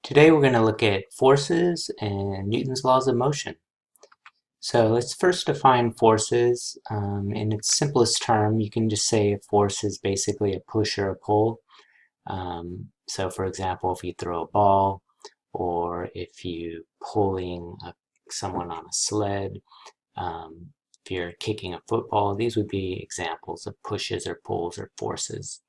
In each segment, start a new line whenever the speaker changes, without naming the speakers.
Today we're going to look at forces and Newton's laws of motion. So let's first define forces. In its simplest term, you can just say a force is basically a push or a pull. So for example, if you throw a ball, or if you're pulling someone on a sled, if you're kicking a football, these would be examples of pushes or pulls or forces.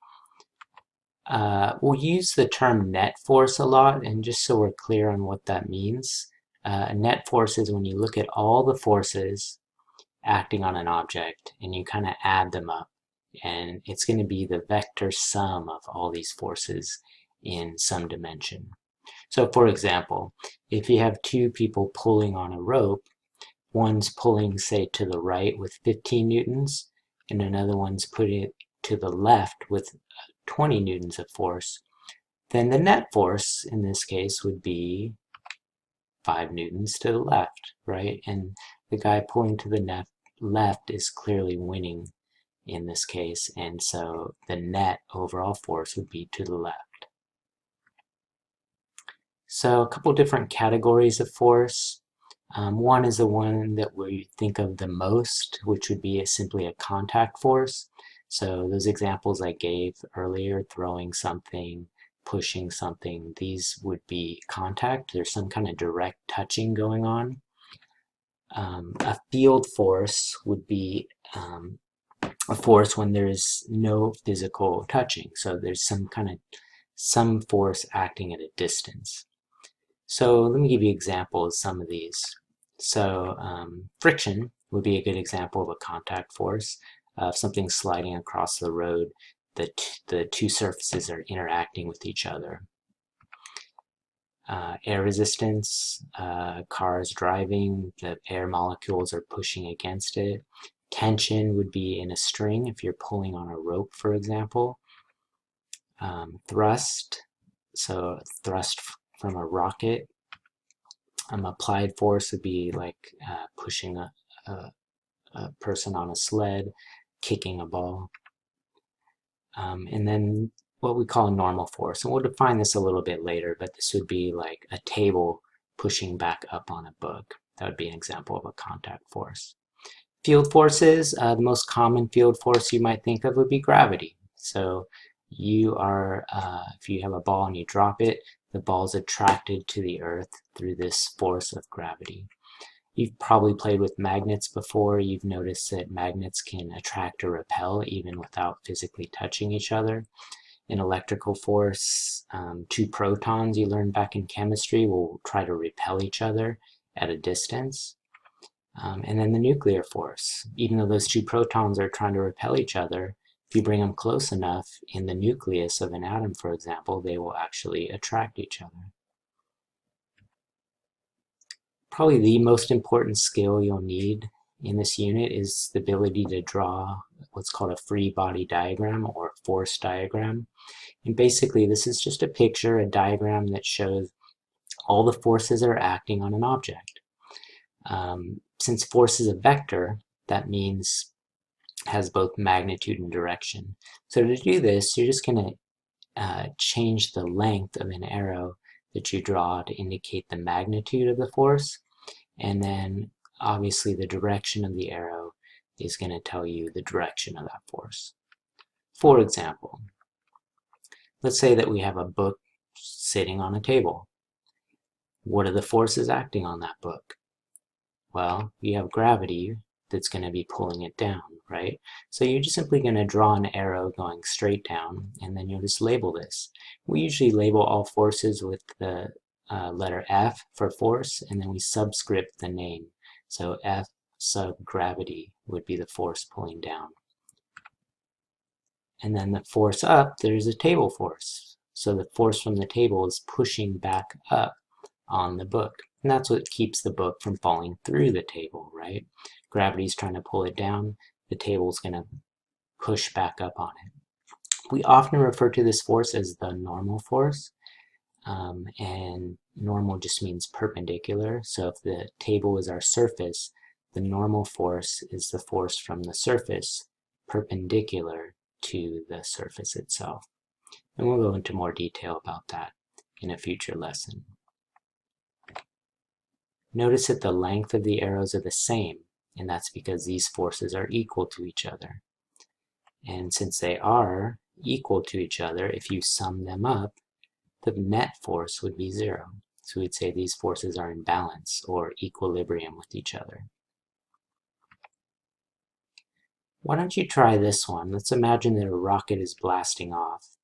We'll use the term net force a lot, and just so we're clear on what that means, a net force is when you look at all the forces acting on an object and you kind of add them up, and it's going to be the vector sum of all these forces in some dimension. So for example, if you have two people pulling on a rope, one's pulling, say, to the right with 15 newtons, and another one's putting it to the left with 20 newtons of force, then the net force in this case would be 5 newtons to the left, right? And the guy pulling to the left is clearly winning in this case, and so the net overall force would be to the left. So a couple different categories of force. One is the one that we think of the most, which would be simply a contact force. So those examples I gave earlier, throwing something, pushing something, these would be contact. There's some kind of direct touching going on. A field force would be a force when there's no physical touching. So there's some force acting at a distance. So let me give you examples of some of these. So friction would be a good example of a contact force. If something's sliding across the road, the two surfaces are interacting with each other. Air resistance, cars driving, the air molecules are pushing against it. Tension would be in a string if you're pulling on a rope, for example. Thrust, so thrust from a rocket. Applied force would be like pushing a person on a sled, kicking a ball. And then what we call a normal force. And we'll define this a little bit later, but this would be like a table pushing back up on a book. That would be an example of a contact force. Field forces, the most common field force you might think of would be gravity. So you are, if you have a ball and you drop it, the ball is attracted to the earth through this force of gravity. You've probably played with magnets before. You've noticed that magnets can attract or repel even without physically touching each other. An electrical force, two protons you learned back in chemistry will try to repel each other at a distance. And then the nuclear force. Even though those two protons are trying to repel each other, if you bring them close enough in the nucleus of an atom, for example, they will actually attract each other. Probably the most important skill you'll need in this unit is the ability to draw what's called a free body diagram or force diagram. And basically this is just a picture, a diagram that shows all the forces that are acting on an object. Since force is a vector, that means has both magnitude and direction. So to do this, you're just going to change the length of an arrow that you draw to indicate the magnitude of the force, and then obviously the direction of the arrow is going to tell you the direction of that force. For example, let's say that we have a book sitting on a table. What are the forces acting on that book? Well, you have gravity that's going to be pulling it down, right? So you're just simply going to draw an arrow going straight down, and then you'll just label this. We usually label all forces with the letter F for force, and then we subscript the name. So F sub gravity would be the force pulling down. And then the force up, there's a table force. So the force from the table is pushing back up on the book. And that's what keeps the book from falling through the table, right? Gravity's trying to pull it down. The table's going to push back up on it. We often refer to this force as the normal force. And normal just means perpendicular. So if the table is our surface, the normal force is the force from the surface perpendicular to the surface itself. And we'll go into more detail about that in a future lesson. Notice that the length of the arrows are the same, and that's because these forces are equal to each other. And since they are equal to each other, if you sum them up, the net force would be 0. So we'd say these forces are in balance or equilibrium with each other. Why don't you try this one? Let's imagine that a rocket is blasting off.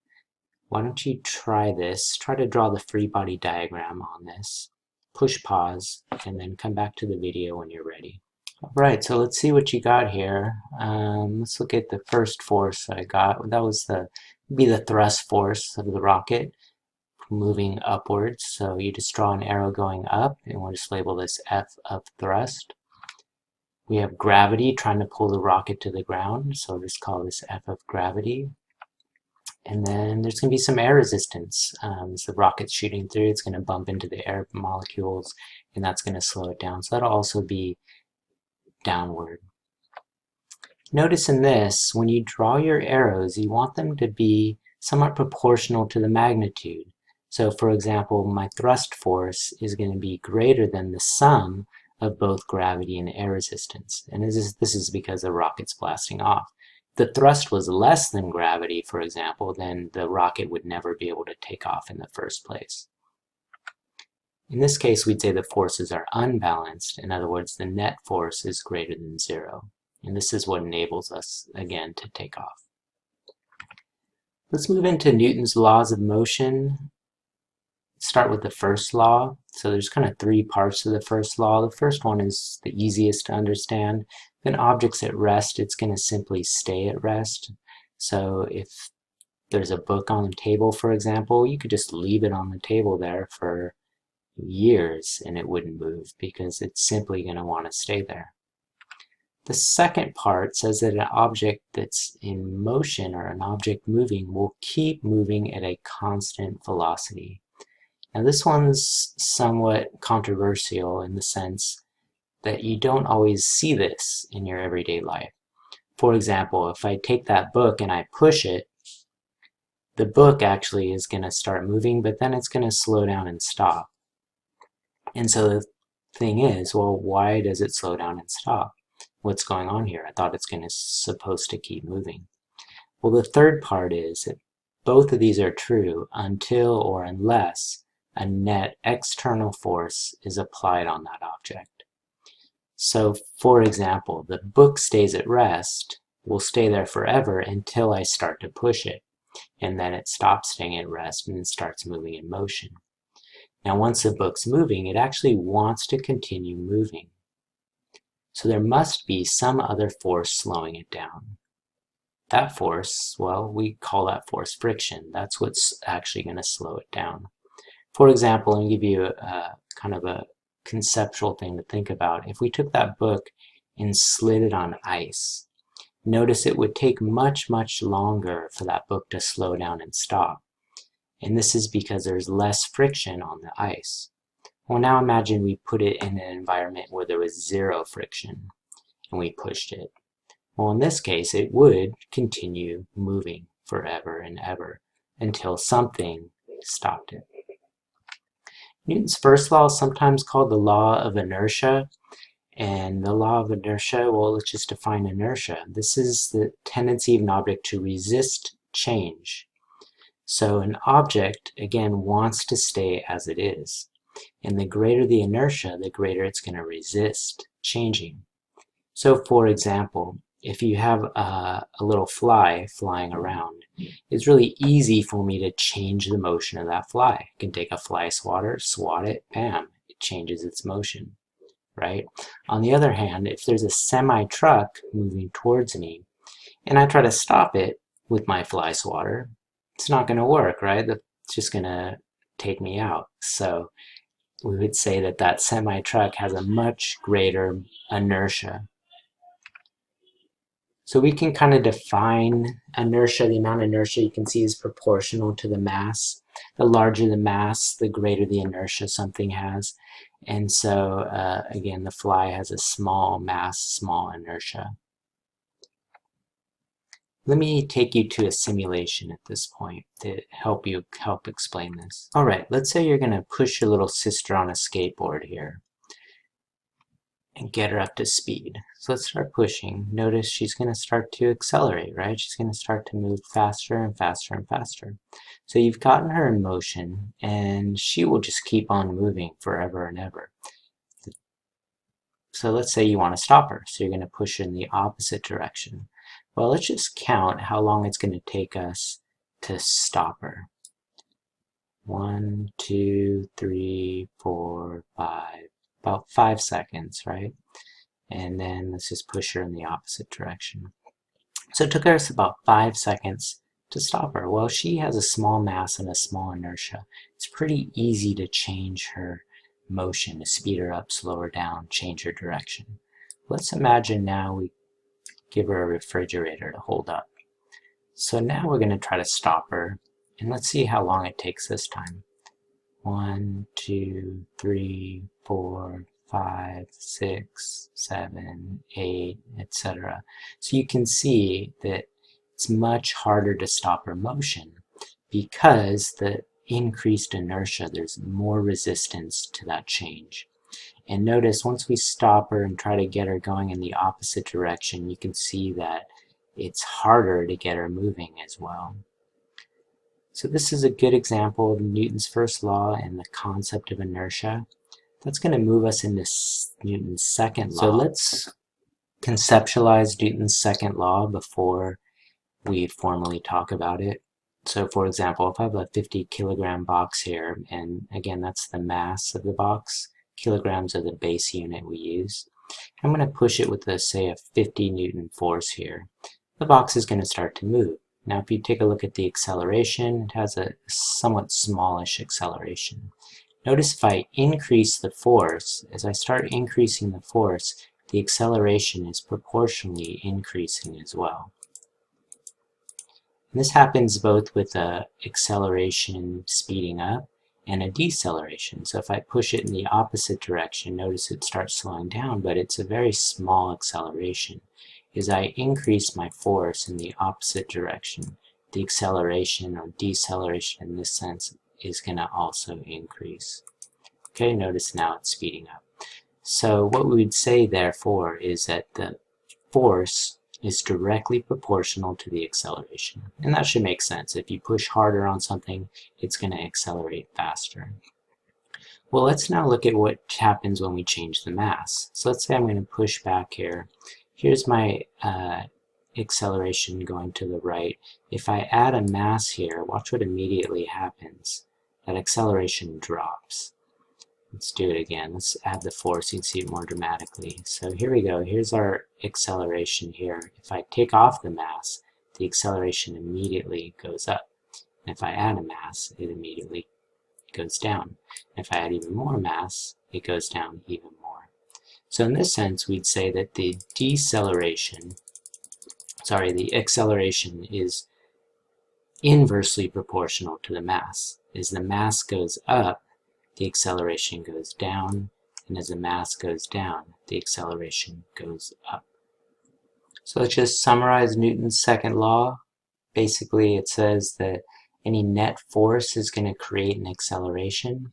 Why don't you try this? Try to draw the free body diagram on this. Push pause and then come back to the video when you're ready. Alright, so let's see what you got here. Let's look at the first force I got. That was be the thrust force of the rocket moving upwards. So you just draw an arrow going up, and we'll just label this F of thrust. We have gravity trying to pull the rocket to the ground, so just call this F of gravity. And then there's going to be some air resistance. As the rocket's shooting through, it's going to bump into the air molecules, and that's going to slow it down. So that'll also be downward. Notice in this, when you draw your arrows, you want them to be somewhat proportional to the magnitude. So for example, my thrust force is going to be greater than the sum of both gravity and air resistance. And this is because the rocket's blasting off. If the thrust was less than gravity, for example, then the rocket would never be able to take off in the first place. In this case, we'd say the forces are unbalanced. In other words, the net force is greater than 0. And this is what enables us, again, to take off. Let's move into Newton's laws of motion. Start with the first law. So there's kind of 3 parts to the first law. The first one is the easiest to understand. If an object's at rest, it's going to simply stay at rest. So if there's a book on the table, for example, you could just leave it on the table there for years and it wouldn't move because it's simply going to want to stay there. The second part says that an object that's in motion or an object moving will keep moving at a constant velocity. Now this one's somewhat controversial in the sense that you don't always see this in your everyday life. For example, if I take that book and I push it, the book actually is going to start moving, but then it's going to slow down and stop. And so the thing is, well, why does it slow down and stop? What's going on here? I thought it's supposed to keep moving. Well, the third part is that both of these are true until or unless a net external force is applied on that object. So, for example, the book stays at rest, will stay there forever until I start to push it. And then it stops staying at rest and starts moving in motion. Now, once the book's moving, it actually wants to continue moving. So there must be some other force slowing it down. That force, well, we call that force friction. That's what's actually going to slow it down. For example, let me give you a kind of a conceptual thing to think about. If we took that book and slid it on ice, notice it would take much, much longer for that book to slow down and stop. And this is because there's less friction on the ice. Well, now imagine we put it in an environment where there was 0 friction and we pushed it. Well, in this case, it would continue moving forever and ever until something stopped it. Newton's first law is sometimes called the law of inertia. And the law of inertia, well, let's just define inertia. This is the tendency of an object to resist change. So an object, again, wants to stay as it is. And the greater the inertia, the greater it's going to resist changing. So for example, if you have a little fly flying around, it's really easy for me to change the motion of that fly. I can take a fly swatter, swat it, bam, it changes its motion, right? On the other hand, if there's a semi-truck moving towards me and I try to stop it with my fly swatter, it's not going to work, right? It's just going to take me out. So we would say that that semi-truck has a much greater inertia. So we can kind of define inertia. The amount of inertia you can see is proportional to the mass. The larger the mass, the greater the inertia something has. And so, again, the fly has a small mass, small inertia. Let me take you to a simulation at this point to help explain this. All right, let's say you're going to push your little sister on a skateboard here and get her up to speed. So let's start pushing. Notice she's going to start to accelerate, right? She's going to start to move faster and faster and faster. So you've gotten her in motion, and she will just keep on moving forever and ever. So let's say you want to stop her. So you're going to push her in the opposite direction. Well, let's just count how long it's going to take us to stop her. 1, 2, 3, 4, 5. About 5 seconds, right? And then let's just push her in the opposite direction. So it took us about 5 seconds to stop her. Well, she has a small mass and a small inertia. It's pretty easy to change her motion, to speed her up, slow her down, change her direction. Let's imagine now we give her a refrigerator to hold up. So now we're going to try to stop her, and let's see how long it takes this time. 1, 2, 3, 4, 5, 6, 7, 8, etc. So you can see that it's much harder to stop her motion because the increased inertia, there's more resistance to that change. And notice once we stop her and try to get her going in the opposite direction, you can see that it's harder to get her moving as well. So this is a good example of Newton's first law and the concept of inertia. That's going to move us into Newton's second law. So let's conceptualize Newton's second law before we formally talk about it. So for example, if I have a 50 kilogram box here, and again that's the mass of the box, kilograms are the base unit we use. I'm going to push it with, say, a 50 Newton force here. The box is going to start to move. Now if you take a look at the acceleration, it has a somewhat smallish acceleration. Notice if I increase the force, as I start increasing the force, the acceleration is proportionally increasing as well. And this happens both with a acceleration speeding up and a deceleration. So if I push it in the opposite direction, notice it starts slowing down, but it's a very small acceleration. As I increase my force in the opposite direction, the acceleration or deceleration in this sense is going to also increase. Okay, notice now it's speeding up. So what we would say therefore is that the force is directly proportional to the acceleration. And that should make sense. If you push harder on something, it's going to accelerate faster. Well, let's now look at what happens when we change the mass. So let's say I'm going to push back here. Here's my acceleration going to the right. If I add a mass here, watch what immediately happens. That acceleration drops. Let's do it again. Let's add the force. You can see it more dramatically. So here we go. Here's our acceleration here. If I take off the mass, the acceleration immediately goes up. And if I add a mass, it immediately goes down. And if I add even more mass, it goes down even more. So in this sense, we'd say that the acceleration is inversely proportional to the mass. As the mass goes up, the acceleration goes down, and as the mass goes down, the acceleration goes up. So let's just summarize Newton's second law. Basically, it says that any net force is going to create an acceleration.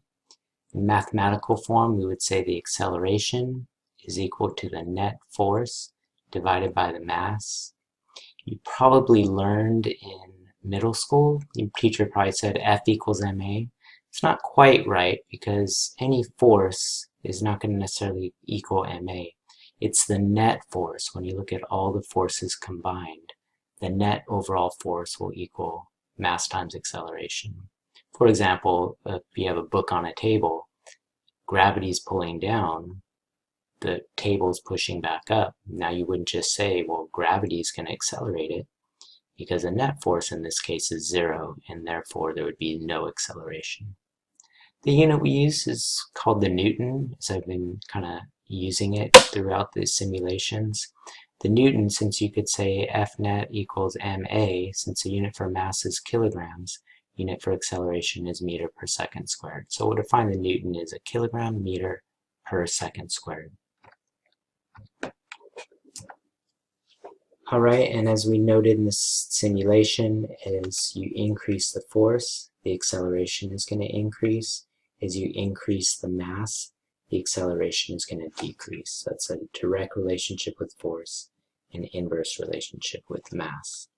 In mathematical form, we would say the acceleration is equal to the net force divided by the mass. You probably learned in middle school, your teacher probably said F equals ma. It's not quite right because any force is not going to necessarily equal ma. It's the net force. When you look at all the forces combined, the net overall force will equal mass times acceleration. For example, if you have a book on a table, gravity is pulling down, the table is pushing back up. Now you wouldn't just say, well, gravity is going to accelerate it, because the net force in this case is 0, and therefore there would be no acceleration. The unit we use is called the Newton, as I've been kind of using it throughout the simulations. The Newton, since you could say F net equals ma, since the unit for mass is kilograms, unit for acceleration is meter per second squared. So we'll define the Newton as a kilogram meter per second squared. All right, and as we noted in this simulation, as you increase the force, the acceleration is going to increase. As you increase the mass, the acceleration is going to decrease. That's a direct relationship with force, an inverse relationship with mass.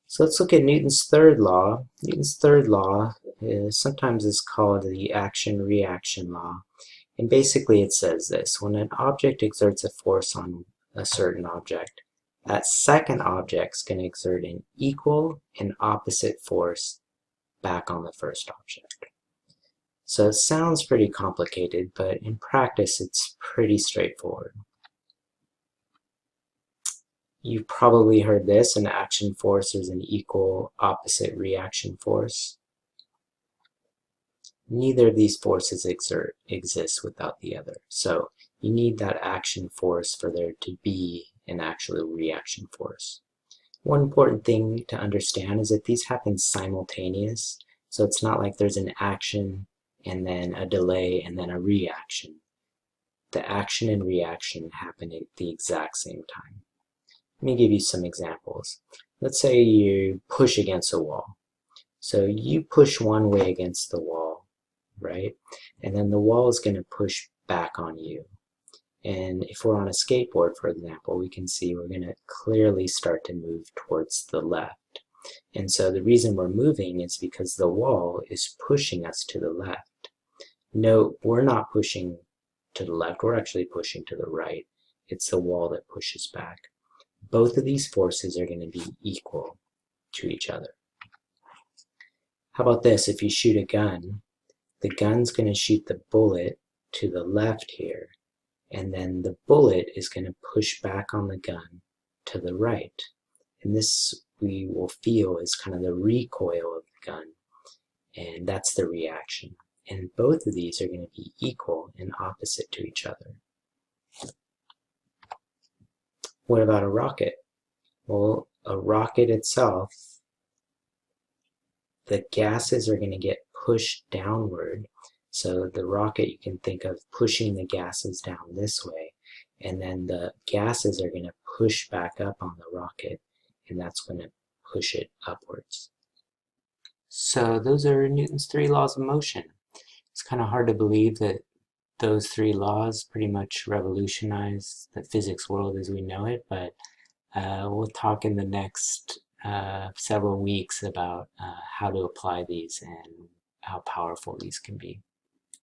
So let's look at Newton's third law. Newton's third law sometimes is called the action-reaction law. And basically it says this: when an object exerts a force on a certain object, that second object is going to exert an equal and opposite force back on the first object. So it sounds pretty complicated, but in practice it's pretty straightforward. You've probably heard this: an action force is an equal opposite reaction force. Neither of these forces exists without the other. So you need that action force for there to be an actual reaction force. One important thing to understand is that these happen simultaneous. So it's not like there's an action and then a delay and then a reaction. The action and reaction happen at the exact same time. Let me give you some examples. Let's say you push against a wall. So you push one way against the wall, right? And then the wall is going to push back on you. And if we're on a skateboard, for example, we can see we're going to clearly start to move towards the left. And so the reason we're moving is because the wall is pushing us to the left. Note, we're not pushing to the left, we're actually pushing to the right. It's the wall that pushes back. Both of these forces are going to be equal to each other. How about this? If you shoot a gun, the gun's going to shoot the bullet to the left here, and then the bullet is going to push back on the gun to the right. And this we will feel is kind of the recoil of the gun, and that's the reaction. And both of these are going to be equal and opposite to each other. What about a rocket? Well, a rocket itself, the gases are going to get pushed downward. So the rocket, you can think of pushing the gases down this way, and then the gases are going to push back up on the rocket, and that's going to push it upwards. So those are Newton's three laws of motion. It's kind of hard to believe that those three laws pretty much revolutionized the physics world as we know it, but we'll talk in the next several weeks about how to apply these and how powerful these can be.